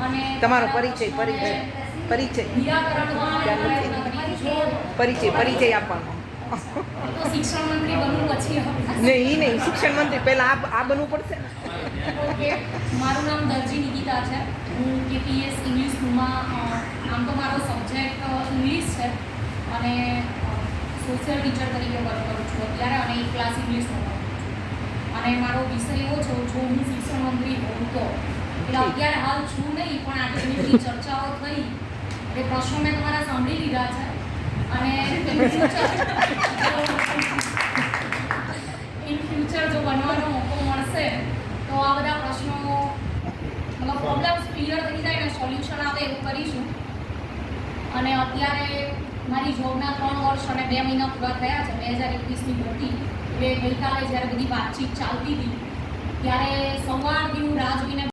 અને તમારો પરિચય પરિચય પરિચય પરિચય આપવાનો. તો શિક્ષણ મંત્રી બનવું પછી નહીં નહીં, શિક્ષણ મંત્રી પહેલાં આ બનવું પડશે ને. ઓકે, મારું નામ દરજી નિકિતા છે. હું કેપીએસ ઇંગ્લિશ સ્કૂલમાં આમ તો મારો સબ્જેક્ટ ઇંગ્લિશ છે અને સોશિયલ ટીચર તરીકે વર્ક કરું છું અત્યારે, અને એક ક્લાસ ઇંગ્લિશનો કરું છું. અને મારો વિષય એવો છે, જો હું શિક્ષણ મંત્રી હોઉં તો, એટલે અત્યારે હાલ છું નહીં, પણ આજે ઘણી બધી ચર્ચાઓ થઈ એ પ્રશ્નો મેં તમારા સાંભળી લીધા છે. અને ઇન ફ્યુચર જો બનવાનો મોકો મળશે તો આ બધા પ્રશ્નો મતલબ પ્રોબ્લેમ્સ ક્લિયર થઈ જાય અને સોલ્યુશન આવે એવું કરીશું. અને અત્યારે મારી જોબના 3 વર્ષ અને 2 મહિના પૂરા થયા છે. 2021ની ભરતી, એટલે ગઈકાલે જ્યારે બધી વાતચીત ચાલતી હતી ત્યારે સવારથી હું રાહ જોઈને